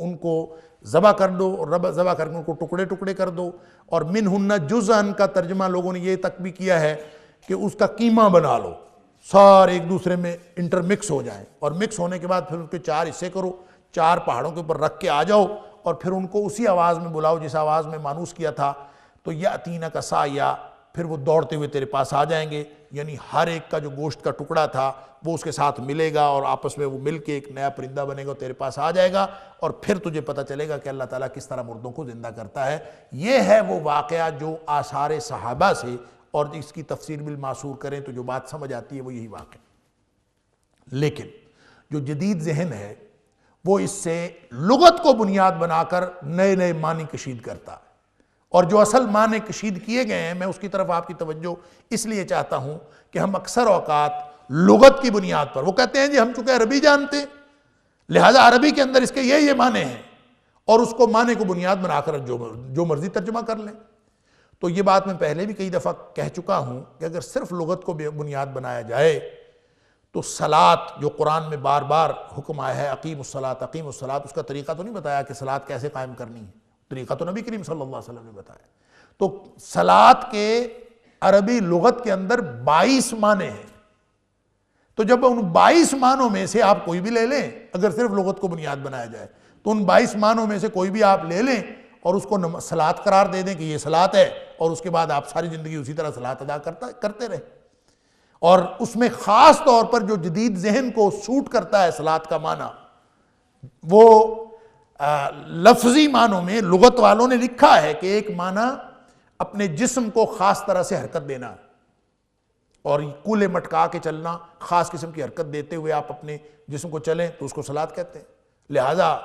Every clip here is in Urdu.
ان کو ذبح کر دو اور ذبح کر کے ان کو ٹکڑے ٹکڑے کر دو. اور منہن جزءاً کا ترجمہ لوگوں نے یہ تک بھی کیا ہے کہ اس کا قیمہ بنا لو, سارے ایک دوسرے میں انٹرمکس ہو جائیں, اور مکس ہونے کے بعد پھر ان کے 4 حصے کرو, 4 پہاڑوں کے اوپر رکھ کے آ جاؤ, اور پھر ان کو اسی آواز میں بلاؤ جس آواز میں مانوس کیا تھا. تو یأتینک سعیا, پھر وہ دوڑتے ہوئے تیرے پاس آ جائیں گے. یعنی ہر ایک کا جو گوشت کا ٹکڑا تھا وہ اس کے ساتھ ملے گا, اور آپس میں وہ مل کے ایک نیا پرندہ بنے گا, تیرے پاس آ جائے گا, اور پھر تجھے پتہ چلے گا کہ اللہ تعالیٰ کس طرح مردوں کو زندہ کرتا ہے. یہ ہے وہ واقعہ جو آثار صحابہ سے, اور اس کی تفسیر بالمعصور کریں تو جو بات سمجھ آتی ہے وہ یہی واقعہ. لیکن جو جدید ذہن ہے وہ اس سے لغت کو بنیاد بنا کر نئے نئے معنی کشید کرتا ہے, اور جو اصل معنی کشید کیے گئے ہیں میں اس کی طرف آپ کی توجہ اس لیے چاہتا ہوں کہ ہم اکثر اوقات لغت کی بنیاد پر, وہ کہتے ہیں جی ہم چونکہ عربی جانتے ہیں لہذا عربی کے اندر اس کے یہ معنی ہیں, اور اس کو معنی کو بنیاد بنا کر جو مرضی ترجمہ کر لیں. تو یہ بات میں پہلے بھی کئی دفعہ کہہ چکا ہوں کہ اگر صرف لغت کو بنیاد بنایا جائے تو صلاۃ جو قرآن میں بار بار حکم آیا ہے اقیم الصلاۃ اقیم الصلاۃ, اس کا طریقہ تو نہیں بتایا کہ صلاۃ کیسے قائم کرنی ہے, طریقہ تو نبی کریم صلی اللہ علیہ وسلم نے بتایا. تو صلاۃ کے عربی لغت کے اندر 22 معنی ہیں. تو جب ان 22 معنوں میں سے آپ کوئی بھی لے لیں, اگر صرف لغت کو بنیاد بنایا جائے تو ان 22 معنوں میں سے کوئی بھی آپ لے لیں اور اس کو صلاۃ قرار دے دیں کہ یہ صلاۃ ہے, اور اس کے بعد آپ ساری زندگی اسی طرح صلاۃ ادا کرتے رہیں. اور اس میں خاص طور پر جو جدید ذہن کو سوٹ کرتا ہے صلاۃ کا معنی, وہ لفظی معنوں میں لغت والوں نے لکھا ہے کہ ایک معنی اپنے جسم کو خاص طرح سے حرکت دینا, اور کولے مٹکا کے چلنا, خاص قسم کی حرکت دیتے ہوئے آپ اپنے جسم کو چلیں تو اس کو صلاۃ کہتے ہیں. لہذا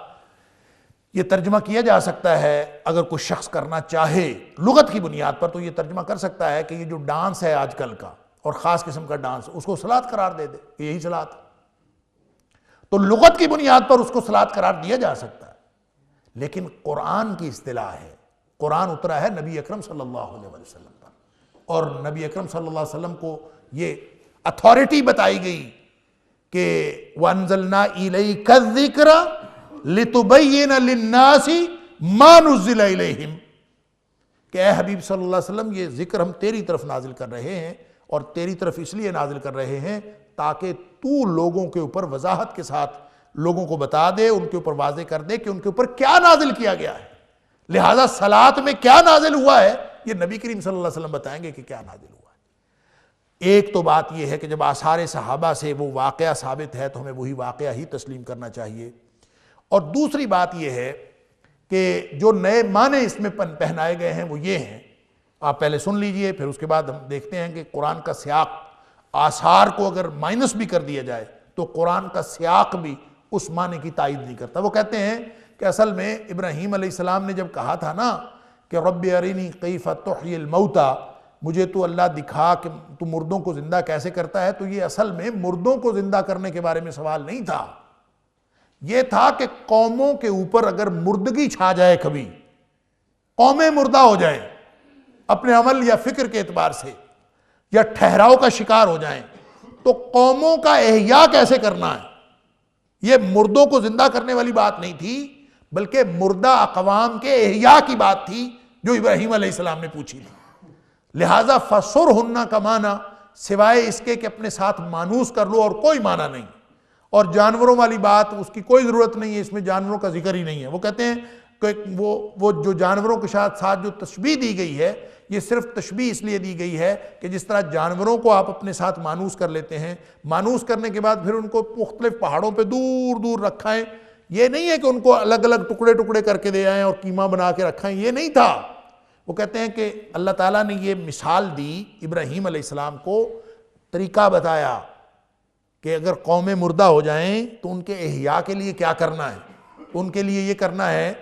یہ ترجمہ کیا جا سکتا ہے اگر کوئی شخص کرنا چاہے لغت کی بنیاد پر, تو یہ ترجمہ کر سکتا ہے کہ یہ جو ڈانس ہے آج کل کا اور خاص قسم کا ڈانس, اس کو صلاۃ قرار دے دے کہ یہی صلاۃ. تو لغت کی بنیاد پر اس کو صلاۃ قرار دیا جا سکتا ہے. لیکن قرآن کی اصطلاح ہے, قرآن اترا ہے نبی اکرم صلی اللہ علیہ وسلم پر, اور نبی اکرم صلی اللہ علیہ وسلم کو یہ اتھارٹی بتائی گئی کہ وَأَنزَلْنَا إِلَيْكَ الذِّكْرَ لِتُبَيِّنَ لِلنَّاسِ مَا نُزِّلَ إِلَيْهِمْ, کہ اے حبیب صلی اللہ علیہ وسلم یہ ذکر ہم تیری طرف نازل کر رہے ہیں, اور تیری طرف اس لیے نازل کر رہے ہیں تاکہ تو لوگوں کے اوپر وضاحت کے ساتھ لوگوں کو بتا دے, ان کے اوپر واضح کر دے کہ ان کے اوپر کیا نازل کیا گیا ہے. لہذا صلاۃ میں کیا نازل ہوا ہے یہ نبی کریم صلی اللہ علیہ وسلم بتائیں گے کہ کیا نازل ہوا ہے. ایک تو بات یہ ہے کہ جب آثار صحابہ سے وہ واقعہ ثابت ہے تو ہمیں وہی واقعہ ہی تسلیم کرنا چاہیے. اور دوسری بات یہ ہے کہ جو نئے معنی اس میں پہنائے گئے ہیں وہ یہ ہیں, آپ پہلے سن لیجئے, پھر اس کے بعد ہم دیکھتے ہیں کہ قرآن کا سیاق, آثار کو اگر مائنس بھی کر دیا جائے تو قرآن کا سیاق بھی اس معنی کی تائید نہیں کرتا. وہ کہتے ہیں کہ اصل میں ابراہیم علیہ السلام نے جب کہا تھا نا کہ رب ارینی کیف تحیی الموتى, مجھے تو اللہ دکھا کہ تو مردوں کو زندہ کیسے کرتا ہے, تو یہ اصل میں مردوں کو زندہ کرنے کے بارے میں سوال نہیں تھا. یہ تھا کہ قوموں کے اوپر اگر مردگی چھا جائے, کبھی قومیں مردہ ہو جائیں اپنے عمل یا فکر کے اعتبار سے, یا ٹھہراؤ کا شکار ہو جائیں, تو قوموں کا احیاء کیسے کرنا ہے. یہ مردوں کو زندہ کرنے والی بات نہیں تھی, بلکہ مردہ اقوام کے احیاء کی بات تھی جو ابراہیم علیہ السلام نے پوچھی تھی. لہٰذا فَسُرْهُنَّ کا معنی سوائے اس کے کہ اپنے ساتھ مانوس کر لو اور کوئی معنی نہیں. اور جانوروں والی بات اس کی کوئی ضرورت نہیں ہے, اس میں جانوروں کا ذکر ہی نہیں ہے. وہ کہتے ہیں کہ وہ جو جانوروں کے ساتھ جو تشبیہ دی گئی ہے یہ صرف تشبیہ اس لیے دی گئی ہے کہ جس طرح جانوروں کو آپ اپنے ساتھ مانوس کر لیتے ہیں, مانوس کرنے کے بعد پھر ان کو مختلف پہاڑوں پہ دور دور رکھائیں, یہ نہیں ہے کہ ان کو الگ الگ ٹکڑے ٹکڑے کر کے دے آئیں اور قیمہ بنا کے رکھائیں, یہ نہیں تھا. وہ کہتے ہیں کہ اللہ تعالیٰ نے یہ مثال دی ابراہیم علیہ السلام کو, طریقہ بتایا کہ اگر قومیں مردہ ہو جائیں تو ان کے احیاء کے لیے کیا کرنا ہے. ان کے لیے یہ کرنا ہے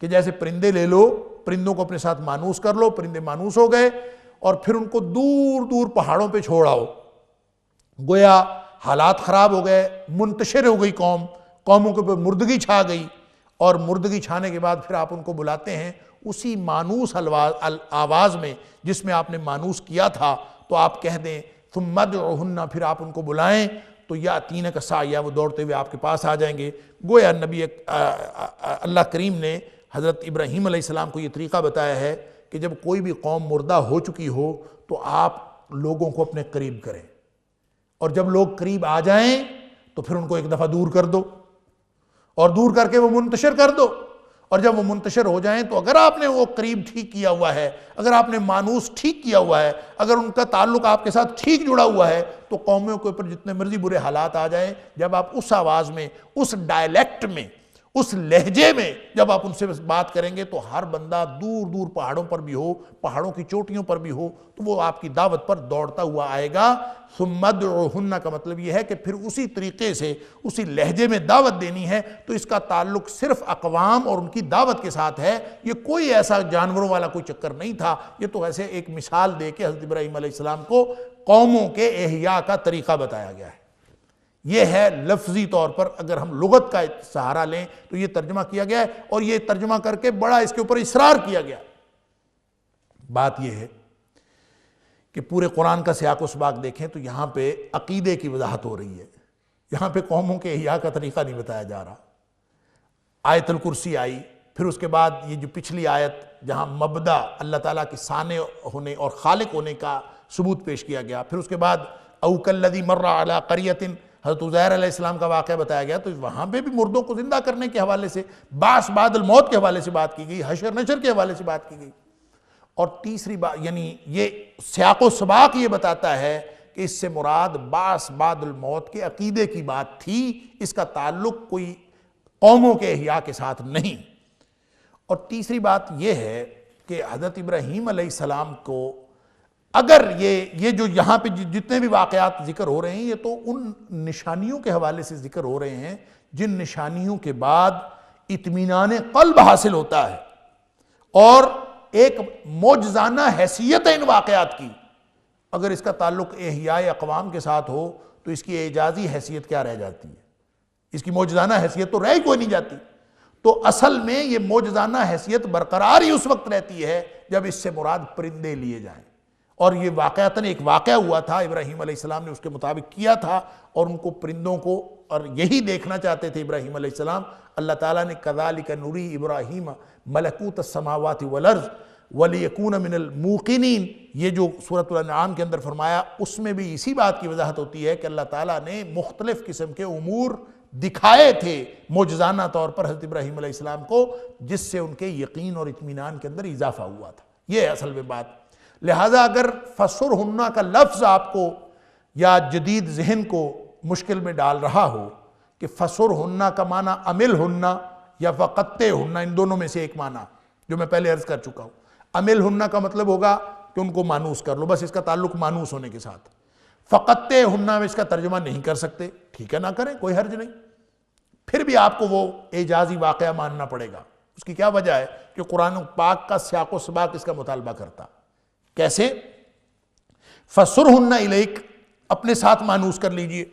کہ جیسے پرندے لے لو, پرندوں کو اپنے ساتھ مانوس کر لو, پرندے مانوس ہو گئے, اور پھر ان کو دور دور پہاڑوں پہ چھوڑ آؤ. گویا حالات خراب ہو گئے, منتشر ہو گئی قوم, قوموں کے اوپر مردگی چھا گئی, اور مردگی چھانے کے بعد پھر آپ ان کو بلاتے ہیں اسی مانوس آواز میں جس میں آپ نے مانوس کیا تھا, تو آپ کہہ دیں ثم ادعوہن, پھر آپ ان کو بلائیں تو یا تین کا سایہ، وہ دوڑتے ہوئے آپ کے پاس آ جائیں گے۔ گویا نبی اللہ کریم نے حضرت ابراہیم علیہ السلام کو یہ طریقہ بتایا ہے کہ جب کوئی بھی قوم مردہ ہو چکی ہو تو آپ لوگوں کو اپنے قریب کریں، اور جب لوگ قریب آ جائیں تو پھر ان کو ایک دفعہ دور کر دو، اور دور کر کے وہ منتشر کر دو، اور جب وہ منتشر ہو جائیں تو اگر آپ نے وہ قریب ٹھیک کیا ہوا ہے، اگر آپ نے مانوس ٹھیک کیا ہوا ہے، اگر ان کا تعلق آپ کے ساتھ ٹھیک جڑا ہوا ہے، تو قوموں کے اوپر جتنے مرضی برے حالات آ جائیں، جب آپ اس آواز میں، اس ڈائلیکٹ میں، اس لہجے میں جب آپ ان سے بات کریں گے تو ہر بندہ دور دور پہاڑوں پر بھی ہو، پہاڑوں کی چوٹیوں پر بھی ہو، تو وہ آپ کی دعوت پر دوڑتا ہوا آئے گا۔ ثم ادعوہن کا مطلب یہ ہے کہ پھر اسی طریقے سے، اسی لہجے میں دعوت دینی ہے، تو اس کا تعلق صرف اقوام اور ان کی دعوت کے ساتھ ہے۔ یہ کوئی ایسا جانوروں والا کوئی چکر نہیں تھا، یہ تو ایسے ایک مثال دے کے حضرت ابراہیم علیہ السلام کو قوموں کے احیاء کا طریقہ بتایا گیا ہے۔ یہ ہے لفظی طور پر، اگر ہم لغت کا سہارا لیں تو یہ ترجمہ کیا گیا ہے، اور یہ ترجمہ کر کے بڑا اس کے اوپر اصرار کیا گیا۔ بات یہ ہے کہ پورے قرآن کا سیاق و سباق دیکھیں تو یہاں پہ عقیدے کی وضاحت ہو رہی ہے، یہاں پہ قوموں کے احیاء کا طریقہ نہیں بتایا جا رہا۔ آیت الکرسی آئی، پھر اس کے بعد یہ جو پچھلی آیت جہاں مبدا اللہ تعالیٰ کی صانع ہونے اور خالق ہونے کا ثبوت پیش کیا گیا، پھر اس کے بعد او کالذی مر علی قریۃ، حضرت عزیر علیہ السلام کا واقعہ بتایا گیا، تو وہاں پہ بھی مردوں کو زندہ کرنے کے حوالے سے، بعث بعد الموت کے حوالے سے بات کی گئی، حشر نشر کے حوالے سے بات کی گئی۔ اور تیسری بات، یعنی یہ سیاق و سباق یہ بتاتا ہے کہ اس سے مراد بعث بعد الموت کے عقیدے کی بات تھی، اس کا تعلق کوئی قوموں کے احیاء کے ساتھ نہیں۔ اور تیسری بات یہ ہے کہ حضرت ابراہیم علیہ السلام کو اگر یہ جو یہاں پہ جتنے بھی واقعات ذکر ہو رہے ہیں، یہ تو ان نشانیوں کے حوالے سے ذکر ہو رہے ہیں جن نشانیوں کے بعد اطمینان قلب حاصل ہوتا ہے، اور ایک معجزانہ حیثیت ہے ان واقعات کی۔ اگر اس کا تعلق احیاء اقوام کے ساتھ ہو تو اس کی اعجازی حیثیت کیا رہ جاتی ہے؟ اس کی معجزانہ حیثیت تو رہ کوئی نہیں جاتی۔ تو اصل میں یہ معجزانہ حیثیت برقرار ہی اس وقت رہتی ہے جب اس سے مراد پرندے لیے جائیں، اور یہ واقعتاً ایک واقعہ ہوا تھا، ابراہیم علیہ السلام نے اس کے مطابق کیا تھا، اور ان کو پرندوں کو، اور یہی دیکھنا چاہتے تھے ابراہیم علیہ السلام۔ اللہ تعالیٰ نے کذالک نری ابراہیم ملکوت السماوات والارض ولیکون من الموقنین، یہ جو سورۃ الانعام کے اندر فرمایا، اس میں بھی اسی بات کی وضاحت ہوتی ہے کہ اللہ تعالیٰ نے مختلف قسم کے امور دکھائے تھے معجزانہ طور پر حضرت ابراہیم علیہ السلام کو، جس سے ان کے یقین اور اطمینان کے اندر اضافہ ہوا تھا۔ یہ ہے اصل میں بات۔ لہٰذا اگر فسرہن کا لفظ آپ کو یا جدید ذہن کو مشکل میں ڈال رہا ہو کہ فسرہن کا معنی عملہن یا فقطعہن، ان دونوں میں سے ایک معنی جو میں پہلے عرض کر چکا ہوں۔ عملہن کا مطلب ہوگا کہ ان کو مانوس کر لو، بس اس کا تعلق مانوس ہونے کے ساتھ۔ فقطعہن میں اس کا ترجمہ نہیں کر سکتے، ٹھیک ہے، نہ کریں، کوئی حرج نہیں، پھر بھی آپ کو وہ اعجازی واقعہ ماننا پڑے گا۔ اس کی کیا وجہ ہے کہ قرآن پاک کا سیاق و سباق اس کا مطالبہ کرتا۔ کیسے؟ فسرہن الیک، اپنے ساتھ مانوس کر لیجئے۔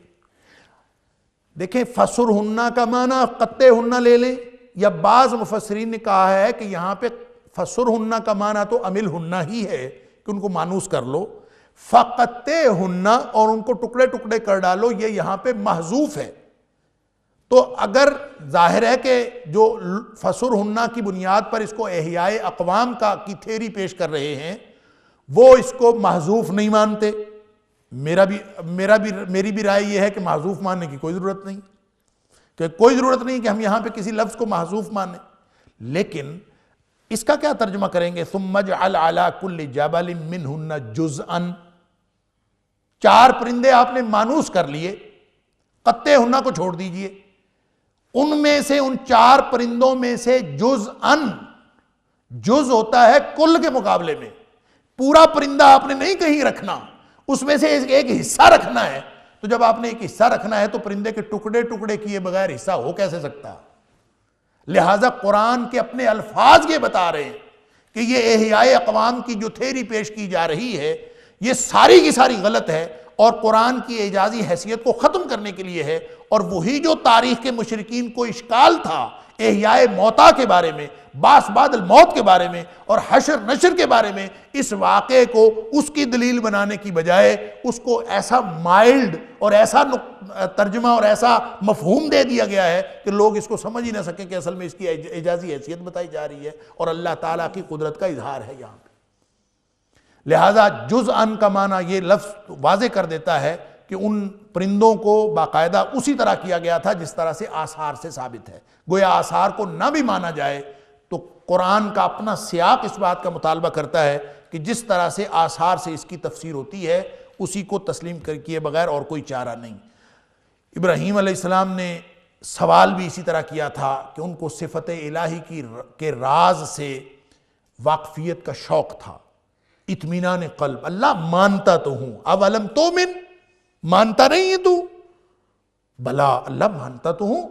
دیکھیں، فسرہن کا معنی قطعہن لے لیں، یا بعض مفسرین نے کہا ہے کہ یہاں پہ فسرہن کا معنی تو عملہن ہی ہے کہ ان کو مانوس کر لو، فقطعہن اور ان کو ٹکڑے ٹکڑے کر ڈالو، یہ یہاں پہ محذوف ہے۔ تو اگر ظاہر ہے کہ جو فسرہن کی بنیاد پر اس کو احیاء اقوام کی تھیوری پیش کر رہے ہیں، وہ اس کو محذوف نہیں مانتے۔ میری بھی رائے یہ ہے کہ محذوف ماننے کی کوئی ضرورت نہیں، کہ کوئی ضرورت نہیں کہ ہم یہاں پہ کسی لفظ کو محذوف مانیں۔ لیکن اس کا کیا ترجمہ کریں گے؟ ثم اجعل علی کل جبل منہن جزءا، 4 پرندے آپ نے مانوس کر لیے، قطعہن کو چھوڑ دیجئے، ان میں سے ان 4 پرندوں میں سے جزءا، جز ہوتا ہے کل کے مقابلے میں، پورا پرندہ آپ نے نہیں کہیں رکھنا، اس میں سے ایک حصہ رکھنا ہے۔ تو جب آپ نے ایک حصہ رکھنا ہے تو پرندے کے ٹکڑے ٹکڑے کیے بغیر حصہ ہو کیسے سکتا؟ لہٰذا قرآن کے اپنے الفاظ یہ بتا رہے ہیں کہ یہ احیاء اقوام کی جو تھیوری پیش کی جا رہی ہے، یہ ساری کی ساری غلط ہے، اور قرآن کی اعجازی حیثیت کو ختم کرنے کے لیے ہے، اور وہی جو تاریخ کے مشرکین کو اشکال تھا، احیاء موتا کے بارے میں، باس بعد الموت کے بارے میں اور حشر نشر کے بارے میں اس واقعے کو اس کی دلیل بنانے کی بجائے اس کو ایسا مائلڈ اور ایسا ترجمہ اور ایسا مفہوم دے دیا گیا ہے کہ لوگ اس کو سمجھ ہی نہ سکیں کہ اصل میں اس کی اعجازی حیثیت بتائی جا رہی ہے اور اللہ تعالیٰ کی قدرت کا اظہار ہے یہاں پہ۔ لہٰذا جزءاً کا معنی یہ لفظ واضح کر دیتا ہے کہ ان پرندوں کو باقاعدہ اسی طرح کیا گیا تھا جس طرح سے آثار سے ثابت ہے۔ گویا آثار کو نہ بھی مانا جائے تو قرآن کا اپنا سیاق اس بات کا مطالبہ کرتا ہے کہ جس طرح سے آثار سے اس کی تفسیر ہوتی ہے اسی کو تسلیم کیے بغیر اور کوئی چارہ نہیں۔ ابراہیم علیہ السلام نے سوال بھی اسی طرح کیا تھا کہ ان کو صفت الہی کے راز سے واقفیت کا شوق تھا، اطمینان قلب۔ اللہ مانتا تو ہوں، اولم تؤمن، مانتا نہیں ہے تو؟ بھلا اللہ مانتا تو ہوں،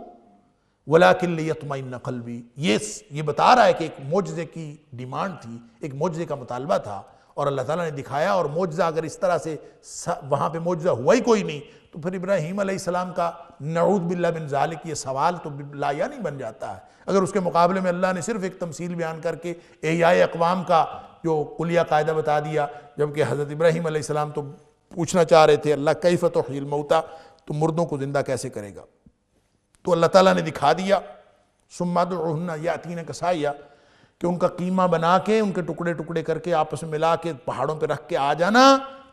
ولیکن لیطمئن قلبی۔ یہ بتا رہا ہے کہ ایک معجزے کی ڈیمانڈ تھی، ایک معجزے کا مطالبہ تھا اور اللہ تعالیٰ نے دکھایا، اور معجزہ اگر اس طرح سے وہاں پہ معجزہ ہوا ہی کوئی نہیں تو پھر ابراہیم علیہ السلام کا نعوذ باللہ من ذالک یہ سوال تو لا نہیں بن جاتا ہے۔ اگر اس کے مقابلے میں اللہ نے صرف ایک تمثیل بیان کر کے احیاء اقوام کا جو کلیہ قاعدہ بتا دیا، جبکہ حضرت ابراہیم علیہ السلام تو پوچھنا چاہ رہے تھے اللہ کیف تحیی الموتیٰ، تو مردوں کو زندہ کیسے کرے گا؟ تو اللہ تعالیٰ نے دکھا دیا ثم ادعوہن یأتینک سعیا، کہ ان کا قیمہ بنا کے ان کے ٹکڑے ٹکڑے کر کے آپس میں ملا کے پہاڑوں پہ رکھ کے آ جانا،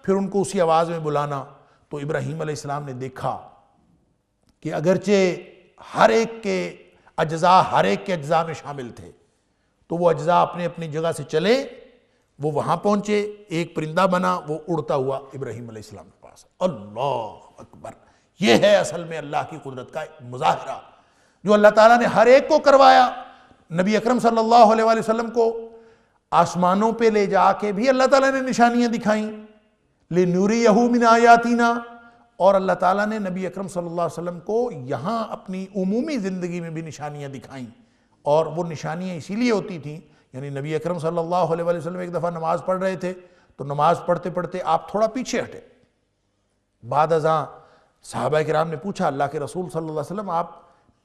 پھر ان کو اسی آواز میں بلانا۔ تو ابراہیم علیہ السلام نے دیکھا کہ اگرچہ ہر ایک کے اجزاء میں شامل تھے، تو وہ اجزاء اپنے اپنی جگہ سے چلے، وہ وہاں پہنچے، ایک پرندہ بنا، وہ اڑتا ہوا ابراہیم علیہ السلام کے پاس۔ اللہ اکبر! یہ ہے اصل میں اللہ کی قدرت کا مظاہرہ جو اللہ تعالیٰ نے ہر ایک کو کروایا۔ نبی اکرم صلی اللہ علیہ وآلہ وسلم کو آسمانوں پہ لے جا کے بھی اللہ تعالیٰ نے نشانیاں دکھائیں، لِنُرِيَهُ مِنْ آیَاتِنَا، اور اللہ تعالیٰ نے نبی اکرم صلی اللہ علیہ وسلم کو یہاں اپنی عمومی زندگی میں بھی نشانیاں دکھائیں، اور وہ نشانیاں اسی لیے ہوتی تھیں، یعنی نبی اکرم صلی اللہ علیہ وآلہ وسلم ایک دفعہ نماز پڑھ رہے تھے تو نماز پڑھتے پڑھتے آپ تھوڑا پیچھے ہٹے۔ بعد ازاں صحابہ کرام نے پوچھا اللہ کے رسول صلی اللہ علیہ وسلم آپ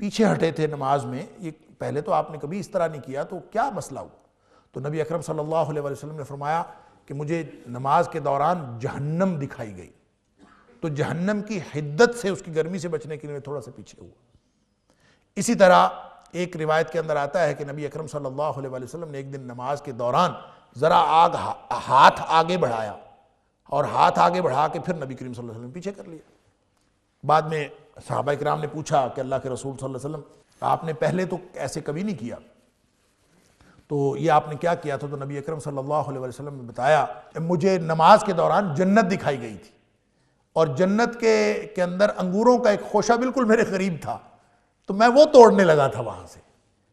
پیچھے ہٹے تھے نماز میں، یہ پہلے تو آپ نے کبھی اس طرح نہیں کیا، تو کیا مسئلہ ہوا؟ تو نبی اکرم صلی اللہ علیہ وسلم نے فرمایا کہ مجھے نماز کے دوران جہنم دکھائی گئی، تو جہنم کی حدت سے، اس کی گرمی سے بچنے کے لیے میں تھوڑا سا پیچھے ہوا۔ اسی طرح ایک روایت کے اندر آتا ہے کہ نبی اکرم صلی اللہ علیہ وسلم نے ایک دن نماز کے دوران ذرا ہاتھ آگے بڑھایا، اور ہاتھ آگے بڑھا کے پھر نبی کریم صلی اللہ علیہ وسلم پیچھے کر لیا۔ بعد میں صحابہ کرام نے پوچھا کہ اللہ کے رسول صلی اللہ علیہ وسلم آپ نے پہلے تو ایسے کبھی نہیں کیا، تو یہ آپ نے کیا کیا تھا؟ تو نبی اکرم صلی اللہ علیہ وسلم نے بتایا کہ مجھے نماز کے دوران جنت دکھائی گئی تھی، اور جنت کے اندر انگوروں کا ایک خوشہ بالکل میرے قریب تھا، تو میں وہ توڑنے لگا تھا وہاں سے۔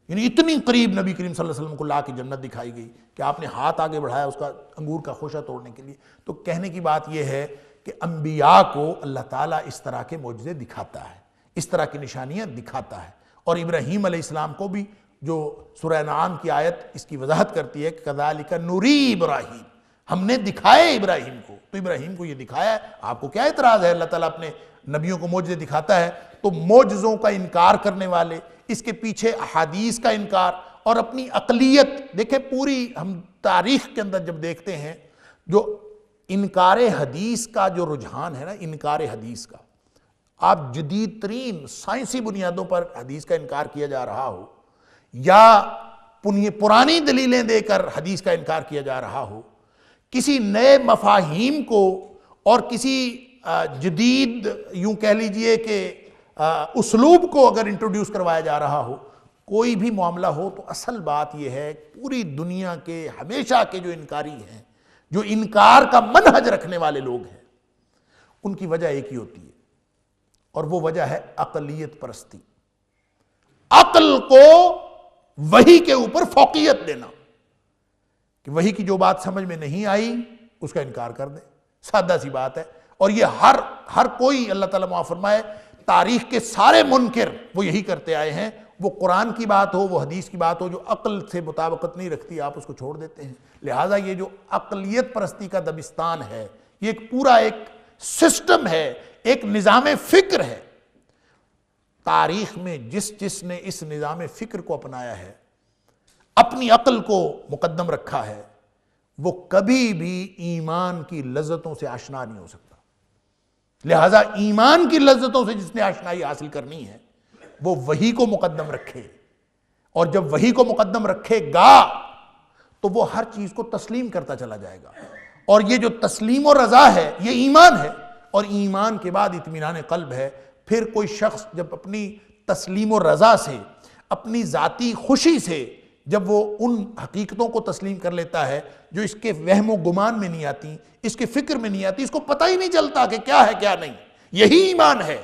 یعنی اتنی قریب نبی کریم صلی اللہ علیہ وسلم کو لا کے جنت دکھائی گئی کہ آپ نے ہاتھ آگے بڑھایا اس کا انگور کا خوشہ توڑنے کے لیے۔ تو کہنے کی بات یہ ہے کہ انبیاء کو اللہ تعالیٰ اس طرح کے معجزے دکھاتا ہے، اس طرح کی نشانیاں دکھاتا ہے، اور ابراہیم علیہ السلام کو بھی جو سورہ انعام کی آیت اس کی وضاحت کرتی ہے کہ کذالک نوری ابراہیم، ہم نے دکھائے ابراہیم کو، تو ابراہیم کو یہ دکھایا ہے، آپ کو کیا اعتراض ہے؟ اللہ تعالیٰ اپنے نبیوں کو معجزے دکھاتا ہے، تو معجزوں کا انکار کرنے والے، اس کے پیچھے احادیث کا انکار اور اپنی عقلیت، دیکھیں پوری ہم تاریخ کے اندر جب دیکھتے ہیں جو انکار حدیث کا جو رجحان ہے نا، انکار حدیث کا، آپ جدید ترین سائنسی بنیادوں پر حدیث کا انکار کیا جا رہا ہو، یا پرانی دلیلیں دے کر حدیث کا انکار کیا جا رہا ہو، کسی نئے مفاہیم کو اور کسی جدید یوں کہہ لیجئے کہ اسلوب کو اگر انٹروڈیوس کروایا جا رہا ہو، کوئی بھی معاملہ ہو، تو اصل بات یہ ہے پوری دنیا کے ہمیشہ کے جو انکاری ہیں، جو انکار کا منہج رکھنے والے لوگ ہیں، ان کی وجہ ایک ہی ہوتی ہے، اور وہ وجہ ہے عقلیت پرستی، عقل کو وحی کے اوپر فوقیت دینا، کہ وحی کی جو بات سمجھ میں نہیں آئی اس کا انکار کر دیں، سادہ سی بات ہے۔ اور یہ ہر کوئی، اللہ تعالیٰ معاف فرمائے، تاریخ کے سارے منکر وہ یہی کرتے آئے ہیں، وہ قرآن کی بات ہو، وہ حدیث کی بات ہو، جو عقل سے مطابقت نہیں رکھتی آپ اس کو چھوڑ دیتے ہیں۔ لہٰذا یہ جو عقلیت پرستی کا دبستان ہے، یہ ایک پورا ایک سسٹم ہے، ایک نظام فکر ہے۔ تاریخ میں جس نے اس نظام فکر کو اپنایا ہے، اپنی عقل کو مقدم رکھا ہے، وہ کبھی بھی ایمان کی لذتوں سے آشنا نہیں ہو سکتا۔ لہذا ایمان کی لذتوں سے جس نے آشنائی حاصل کرنی ہے وہ وحی کو مقدم رکھے، اور جب وحی کو مقدم رکھے گا تو وہ ہر چیز کو تسلیم کرتا چلا جائے گا۔ اور یہ جو تسلیم و رضا ہے یہ ایمان ہے، اور ایمان کے بعد اطمینان قلب ہے۔ پھر کوئی شخص جب اپنی تسلیم و رضا سے، اپنی ذاتی خوشی سے جب وہ ان حقیقتوں کو تسلیم کر لیتا ہے جو اس کے وہم و گمان میں نہیں آتی، اس کے فکر میں نہیں آتی، اس کو پتہ ہی نہیں چلتا کہ کیا ہے کیا نہیں، یہی ایمان ہے۔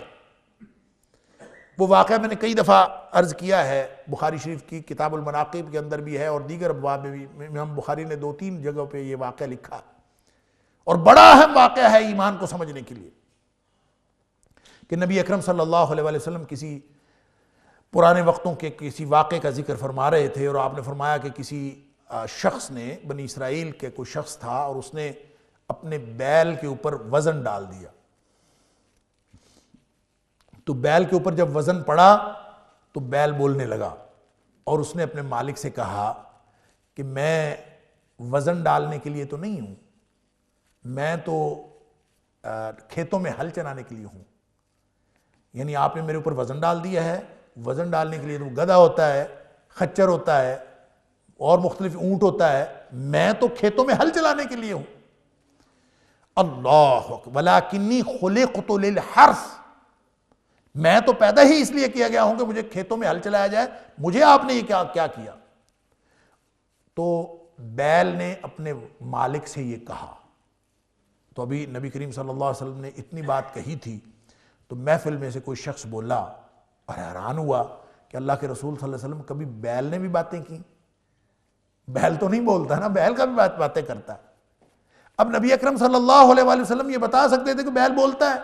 وہ واقعہ میں نے کئی دفعہ عرض کیا ہے، بخاری شریف کی کتاب المناقب کے اندر بھی ہے اور دیگر ابواب میں بھی، امام بخاری نے 2-3 جگہوں پہ یہ واقعہ لکھا، اور بڑا اہم واقعہ ہے ایمان کو سمجھنے کے لیے، کہ نبی اکرم صلی اللہ علیہ وسلم کسی پرانے وقتوں کے کسی واقعے کا ذکر فرما رہے تھے، اور آپ نے فرمایا کہ کسی شخص نے، بنی اسرائیل کے کوئی شخص تھا، اور اس نے اپنے بیل کے اوپر وزن ڈال دیا۔ تو بیل کے اوپر جب وزن پڑا تو بیل بولنے لگا، اور اس نے اپنے مالک سے کہا کہ میں وزن ڈالنے کے لیے تو نہیں ہوں، میں تو کھیتوں میں ہل چلانے کے لیے ہوں، یعنی آپ نے میرے اوپر وزن ڈال دیا ہے، وزن ڈالنے کے لیے تو گدھا ہوتا ہے، خچر ہوتا ہے، اور مختلف اونٹ ہوتا ہے، میں تو کھیتوں میں ہل چلانے کے لیے ہوں۔ اللہ اکبر، ولکنی خلقت للحرث، میں تو پیدا ہی اس لیے کیا گیا ہوں کہ مجھے کھیتوں میں ہل چلایا جائے، مجھے آپ نے یہ کیا کیا؟ تو بیل نے اپنے مالک سے یہ کہا۔ تو ابھی نبی کریم صلی اللہ علیہ وسلم نے اتنی بات کہی تھی، تو محفل میں سے کوئی شخص بولا اور حیران ہوا کہ اللہ کے رسول صلی اللہ علیہ وسلم، کبھی بیل نے بھی باتیں کی؟ بیل تو نہیں بولتا نا، بیل کا بھی باتیں کرتا ہے۔ اب نبی اکرم صلی اللہ علیہ وسلم یہ بتا سکتے تھے کہ بیل بولتا ہے،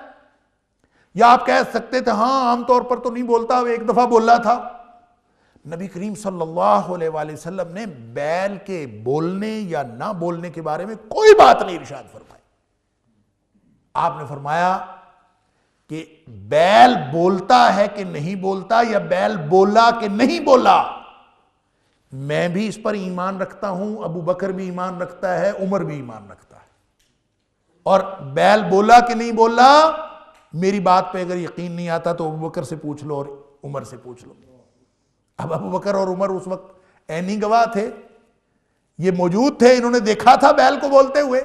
یا آپ کہہ سکتے تھے ہاں عام طور پر تو نہیں بولتا، ایک دفعہ بولا تھا۔ نبی کریم صلی اللہ علیہ وسلم نے بیل کے بولنے یا نہ بولنے کے بارے میں کوئی بات نہیں ارشاد فرمائی۔ آپ نے فرمایا کہ بیل بولتا ہے کہ نہیں بولتا، یا بیل بولا کہ نہیں بولا، میں بھی اس پر ایمان رکھتا ہوں، ابو بکر بھی ایمان رکھتا ہے، عمر بھی ایمان رکھتا ہے، اور بیل بولا کہ نہیں بولا، میری بات پہ اگر یقین نہیں آتا تو ابو بکر سے پوچھ لو اور عمر سے پوچھ لو۔ اب ابو بکر اور عمر اس وقت عینی گواہ تھے، یہ موجود تھے، انہوں نے دیکھا تھا بیل کو بولتے ہوئے،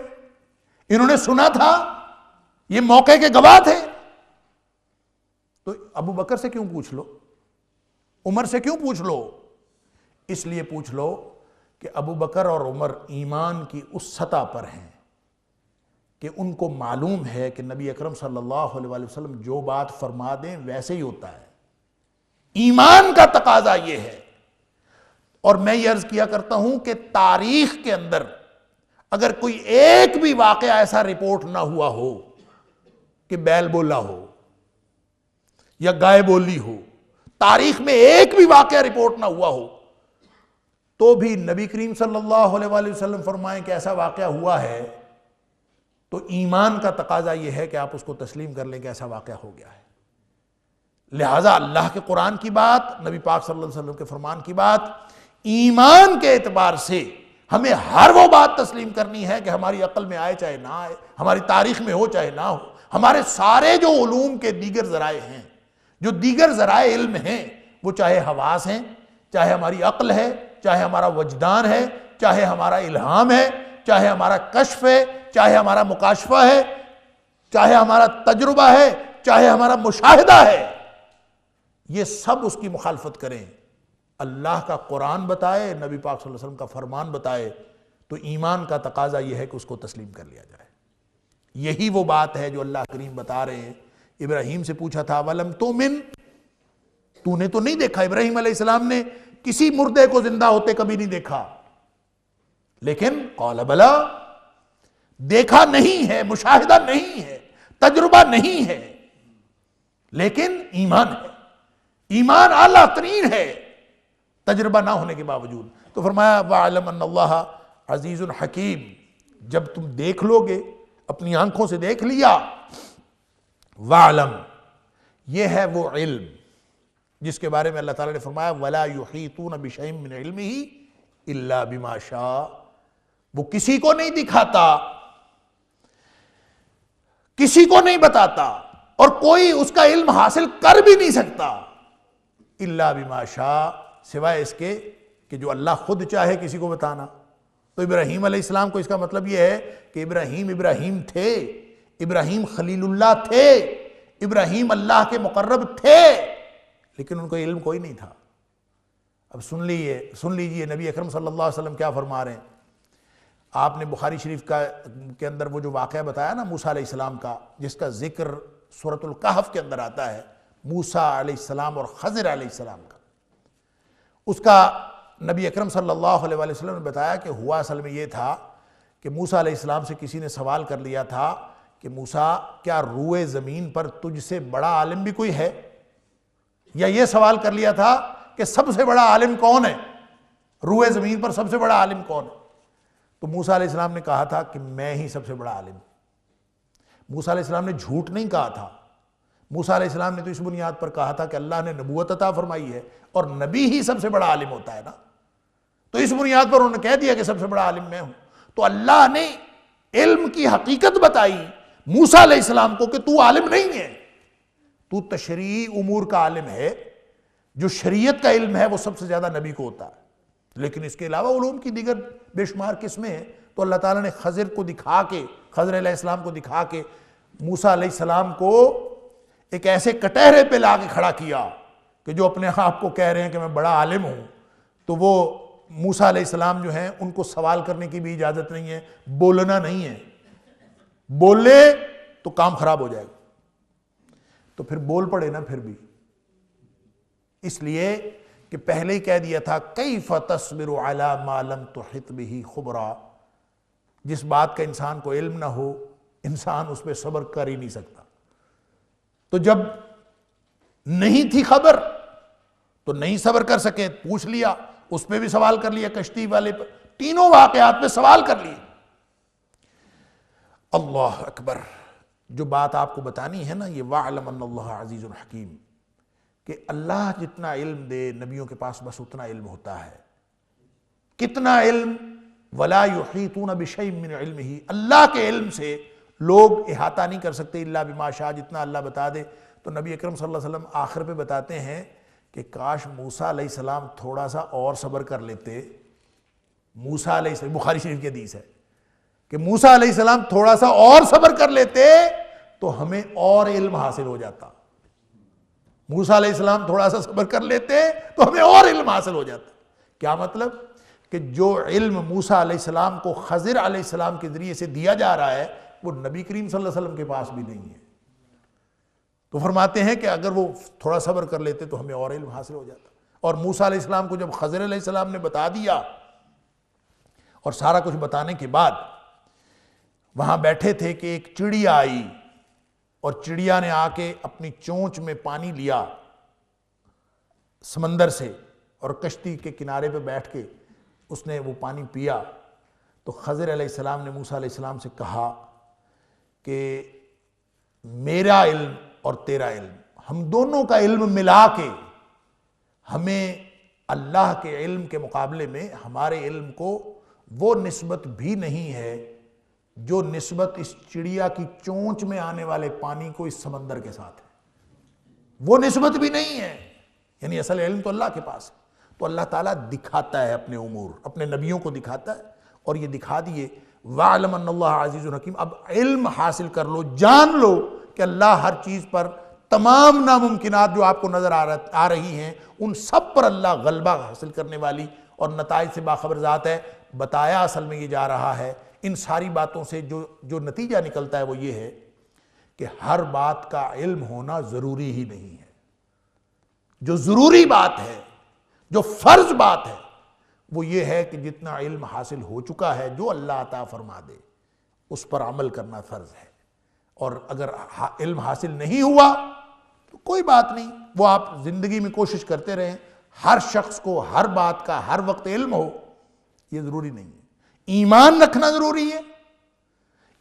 انہوں نے سنا تھا، یہ موقع کے گواہ تھے۔ تو ابو بکر سے کیوں پوچھ لو، عمر سے کیوں پوچھ لو؟ اس لیے پوچھ لو کہ ابو بکر اور عمر ایمان کی اس سطح پر ہیں کہ ان کو معلوم ہے کہ نبی اکرم صلی اللہ علیہ وسلم جو بات فرما دیں ویسے ہی ہوتا ہے، ایمان کا تقاضا یہ ہے۔ اور میں یہ عرض کیا کرتا ہوں کہ تاریخ کے اندر اگر کوئی ایک بھی واقعہ ایسا رپورٹ نہ ہوا ہو کہ بیل بولا ہو یا گائے بولی ہو، تاریخ میں ایک بھی واقعہ رپورٹ نہ ہوا ہو، تو بھی نبی کریم صلی اللہ علیہ وسلم فرمائیں کہ ایسا واقعہ ہوا ہے، تو ایمان کا تقاضا یہ ہے کہ آپ اس کو تسلیم کر لیں کہ ایسا واقعہ ہو گیا ہے۔ لہٰذا اللہ کے قرآن کی بات، نبی پاک صلی اللہ علیہ وسلم کے فرمان کی بات، ایمان کے اعتبار سے ہمیں ہر وہ بات تسلیم کرنی ہے کہ ہماری عقل میں آئے چاہے نہ آئے، ہماری تاریخ میں ہو چاہے نہ ہو، ہمارے سارے جو علوم کے دیگر ذرائع ہیں، جو دیگر ذرائع علم ہیں، وہ چاہے حواس ہیں، چاہے ہماری عقل ہے، چاہے ہمارا وجدان ہے، چاہے ہمارا الہام ہے، چاہے ہمارا کشف ہے، چاہے ہمارا مکاشفہ ہے، چاہے ہمارا تجربہ ہے، چاہے ہمارا مشاہدہ ہے، یہ سب اس کی مخالفت کریں، اللہ کا قرآن بتائے، نبی پاک صلی اللہ علیہ وسلم کا فرمان بتائے، تو ایمان کا تقاضا یہ ہے کہ اس کو تسلیم کر لیا جائے۔ یہی وہ بات ہے جو اللہ کریم بتا رہے ہیں۔ ابراہیم سے پوچھا تھا وَلَمْ تُؤْمِنْ، تو نے تو نہیں دیکھا، ابراہیم علیہ السلام نے کسی مردے کو زندہ ہوتے کبھی نہیں دیکھا، لیکن قَالَ بَلَا، دیکھا نہیں ہے، مشاہدہ نہیں ہے، تجربہ نہیں ہے، لیکن ایمان ہے، ایمان اعلیٰ ترین ہے تجربہ نہ ہونے کے باوجود۔ تو فرمایا وَعَلَمْ أَنَّ اللَّهَ عَزِيزٌ حَكِيمٌ، جب تم دیکھ لو گے، اپنی آنکھوں سے دیکھ لیا، وَعَلَمْ، یہ ہے وہ علم جس کے بارے میں اللہ تعالیٰ نے فرمایا وَلَا يُحِيطُونَ بِشَيْءٍ مِّنْ عِلْمِهِ إِلَّا بِمَا شَاءَ، وہ کسی کو نہیں دکھاتا، کسی کو نہیں بتاتا، اور کوئی اس کا علم حاصل کر بھی نہیں سکتا الا بما شاء، سوائے اس کے کہ جو اللہ خود چاہے کسی کو بتانا۔ تو ابراہیم علیہ السلام کو اس کا مطلب یہ ہے کہ ابراہیم تھے، ابراہیم خلیل اللہ تھے، ابراہیم اللہ کے مقرب تھے، لیکن ان کو علم کوئی نہیں تھا۔ اب سن لیجئے نبی اکرم صلی اللہ علیہ وسلم کیا فرما رہے ہیں۔ آپ نے بخاری شریف کے اندر وہ جو واقعہ بتایا نا موسیٰ علیہ السلام کا، جس کا ذکر سورۃ الکہف کے اندر آتا ہے، موسیٰ علیہ السلام اور خضر علیہ السلام کا، اس کا نبی اکرم صلی اللہ علیہ وسلم نے بتایا کہ ہوا اصل میں یہ تھا کہ موسیٰ علیہ السلام سے کسی نے سوال کر لیا تھا کہ موسیٰ کیا روئے زمین پر تجھ سے بڑا عالم بھی کوئی ہے؟ یا یہ سوال کر لیا تھا کہ سب سے بڑا عالم کون ہے، روئے زمین پر سب سے بڑا عالم کون ہے؟ تو موسیٰ علیہ السلام نے کہا تھا کہ میں ہی سب سے بڑا عالم ہوں۔ موسیٰ علیہ السلام نے جھوٹ نہیں کہا تھا، موسیٰ علیہ السلام نے تو اس بنیاد پر کہا تھا کہ اللہ نے نبوت عطا فرمائی ہے اور نبی ہی سب سے بڑا عالم ہوتا ہے نا، تو اس بنیاد پر انہوں نے کہہ دیا کہ سب سے بڑا عالم میں ہوں۔ تو اللہ نے علم کی حقیقت بتائی موسیٰ علیہ السلام کو کہ تو عالم نہیں ہے، تو تشریعی امور کا عالم ہے، جو شریعت کا علم ہے وہ سب سے زیادہ نبی کو ہوتا ہے، لیکن اس کے علاوہ علوم کی دیگر بے شمار قسمیں ہیں۔ تو اللہ تعالیٰ نے خضر علیہ السلام کو دکھا کے موسیٰ علیہ السلام کو ایک ایسے کٹہرے پہ لا کے کھڑا کیا کہ جو اپنے آپ کو کہہ رہے ہیں کہ میں بڑا عالم ہوں، تو وہ موسیٰ علیہ السلام جو ہیں ان کو سوال کرنے کی بھی اجازت نہیں ہے، بولنا نہیں ہے، بولے تو کام خراب ہو جائے گا، تو پھر بول پڑے نا پھر بھی، اس لیے کہ پہلے ہی کہہ دیا تھا کیف تصبر علی ما لم تحط به خبرا، جس بات کا انسان کو علم نہ ہو انسان اس پہ صبر کر ہی نہیں سکتا۔ تو جب نہیں تھی خبر تو نہیں صبر کر سکے، پوچھ لیا، اس پہ بھی سوال کر لیا، کشتی والے پر، تینوں واقعات پہ سوال کر لیے۔ اللہ اکبر، جو بات آپ کو بتانی ہے نا یہ وَاعْلَمْ أَنَّ اللَّهَ عَزِيزٌ حَكِيمٌ، کہ اللہ جتنا علم دے نبیوں کے پاس بس اتنا علم ہوتا ہے۔ کتنا علم؟ وَلَا يُحِيطُونَ بِشَيْءٍ مِّنْ عِلْمِهِ، اللہ کے علم سے لوگ احاطہ نہیں کر سکتے الا بما شاء، جتنا اللہ بتا دے۔ تو نبی اکرم صلی اللہ علیہ وسلم آخر پہ بتاتے ہیں کہ کاش موسیٰ علیہ السلام تھوڑا سا اور صبر کر لیتے۔ موسیٰ علیہ السلام، بخاری شریف کی حدیث ہے کہ موسیٰ علیہ السلام تھوڑا سا اور صبر کر لیتے تو ہمیں اور علم حاصل ہو جاتا۔ موسیٰ علیہ السلام تھوڑا سا صبر کر لیتے تو ہمیں اور علم حاصل ہو جاتا۔ کیا مطلب؟ کہ جو علم موسیٰ علیہ السلام کو خضر علیہ السلام کے ذریعے سے دیا جا رہا ہے وہ نبی کریم صلی اللہ علیہ وسلم کے پاس بھی نہیں ہے۔ تو فرماتے ہیں کہ اگر وہ تھوڑا صبر کر لیتے تو ہمیں اور علم حاصل ہو جاتا۔ اور موسیٰ علیہ السلام کو جب خضر علیہ السلام نے بتا دیا اور سارا کچھ بتانے کے بعد وہاں بیٹھے تھے کہ ایک چڑیا آئی اور چڑیا نے آ کے اپنی چونچ میں پانی لیا سمندر سے اور کشتی کے کنارے پہ بیٹھ کے اس نے وہ پانی پیا، تو خضر علیہ السلام نے موسیٰ علیہ السلام سے کہا کہ میرا علم اور تیرا علم، ہم دونوں کا علم ملا کے ہمیں اللہ کے علم کے مقابلے میں ہمارے علم کو وہ نسبت بھی نہیں ہے جو نسبت اس چڑیا کی چونچ میں آنے والے پانی کو اس سمندر کے ساتھ ہے، وہ نسبت بھی نہیں ہے۔ یعنی اصل علم تو اللہ کے پاس ہے۔ تو اللہ تعالیٰ دکھاتا ہے اپنے امور، اپنے نبیوں کو دکھاتا ہے، اور یہ دکھا دیے وَاعْلَمْ أَنَّ اللَّهَ عَزِيزٌ حَكِيمٌ۔ اب علم حاصل کر لو، جان لو کہ اللہ ہر چیز پر، تمام ناممکنات جو آپ کو نظر آ رہی ہیں ان سب پر اللہ غلبہ حاصل کرنے والی اور نتائج سے باخبر ذات ہے۔ بتایا اصل میں یہ جا رہا ہے، ان ساری باتوں سے جو نتیجہ نکلتا ہے وہ یہ ہے کہ ہر بات کا علم ہونا ضروری ہی نہیں ہے۔ جو ضروری بات ہے، جو فرض بات ہے، وہ یہ ہے کہ جتنا علم حاصل ہو چکا ہے جو اللہ عطا فرما دے اس پر عمل کرنا فرض ہے، اور اگر علم حاصل نہیں ہوا تو کوئی بات نہیں، وہ آپ زندگی میں کوشش کرتے رہیں۔ ہر شخص کو ہر بات کا ہر وقت علم ہو یہ ضروری نہیں ہے۔ ایمان رکھنا ضروری ہے،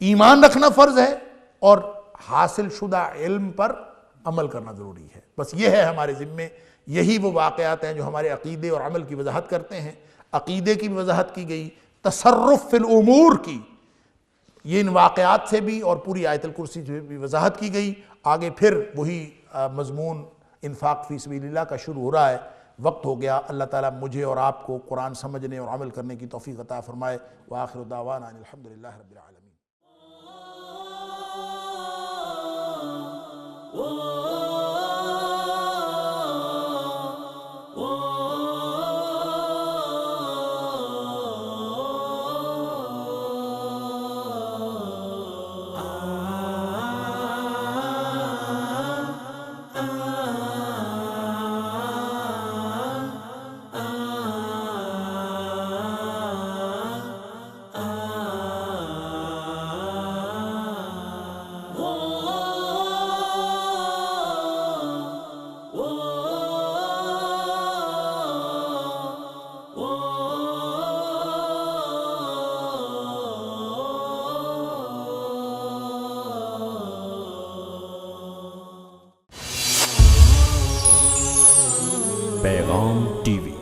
ایمان رکھنا فرض ہے، اور حاصل شدہ علم پر عمل کرنا ضروری ہے۔ بس یہ ہے ہمارے ذمے یہی وہ واقعات ہیں جو ہمارے عقیدے اور عمل کی وضاحت کرتے ہیں۔ عقیدے کی بھی وضاحت کی گئی، تصرف فی الامور کی، یہ ان واقعات سے بھی اور پوری آیت الکرسی سے بھی وضاحت کی گئی۔ آگے پھر وہی مضمون انفاق فی سبیل اللہ کا شروع ہو رہا ہے۔ وقت ہو گیا، اللہ تعالیٰ مجھے اور آپ کو قرآن سمجھنے اور عمل کرنے کی توفیق عطا فرمائے۔ وآخر دعوانا ان الحمدللہ رب العالمین۔ پیغام ٹی وی